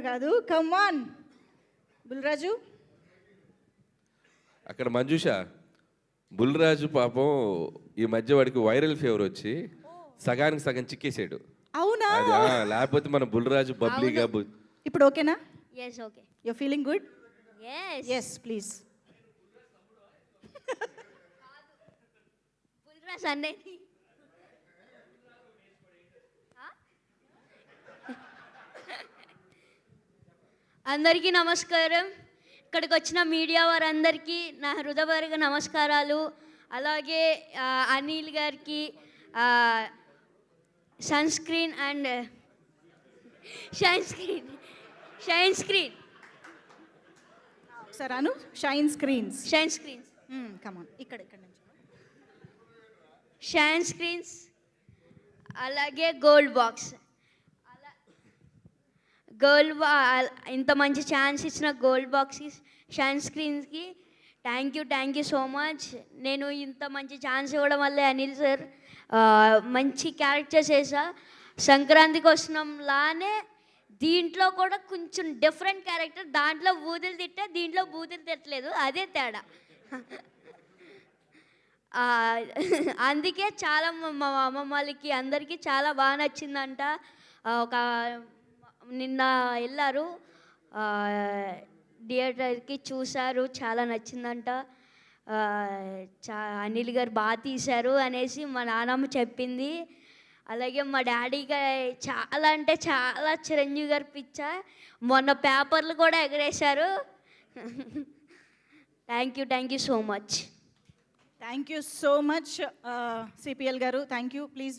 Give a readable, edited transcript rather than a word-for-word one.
కాదు. కమాన్ బుల్రాజు. అక్కడ మంజుష, బుల్రాజు పాపం ఈ మధ్య వాడికి వైరల్ ఫీవర్ వచ్చి సగానికి సగం చిక్కేసాడు. అవునా? లేకపోతే మన బుల్రాజు బబ్లీగా ఇప్పుడు ఓకేనా? Yes okay. You feeling good? Yes yes please. Bulraj అనేది అందరికీ నమస్కారం. ఇక్కడికి వచ్చిన మీడియా వారందరికీ నా హృదయపూర్వక నమస్కారాలు. అలాగే అనిల్ గారికి sun screen and shine screen సరాను షైన్ స్క్రీన్స్ కమాన్ ఇక్కడ నుంచి షైన్ స్క్రీన్స్ అలాగే గోల్డ్ బాక్స్ ఇంత మంచి ఛాన్స్ ఇచ్చిన గోల్డ్ బాక్స్కి షైన్ స్క్రీన్స్కి థ్యాంక్ యూ సో మచ్. నేను ఇంత మంచి ఛాన్స్ ఇవ్వడం వల్లే అనిల్ సార్ మంచి క్యారెక్టర్స్ వేసా. సంక్రాంతికి వస్తున్నాంలానే దీంట్లో కూడా కొంచెం డిఫరెంట్ క్యారెక్టర్. దాంట్లో బూతులు తిట్టా, దీంట్లో బూతులు తిట్టలేదు, అదే తేడా. అందుకే చాలా మా అమ్మమ్మలకి అందరికీ చాలా బాగా నచ్చిందంట. ఒక నిన్న వెళ్ళారు థియేటర్కి, చూశారు, చాలా నచ్చిందంట. అనిల్ గారు బాగా తీశారు అనేసి మా నాన్నమ్మ చెప్పింది. అలాగే మా డాడీగా చాలా అంటే చాలా చిరంజీవి గారు పిచ్చ. మొన్న పేపర్లు కూడా ఎగరేశారు. Thank you so much. Thank you so much CPL గారు. Thank you. ప్లీజ్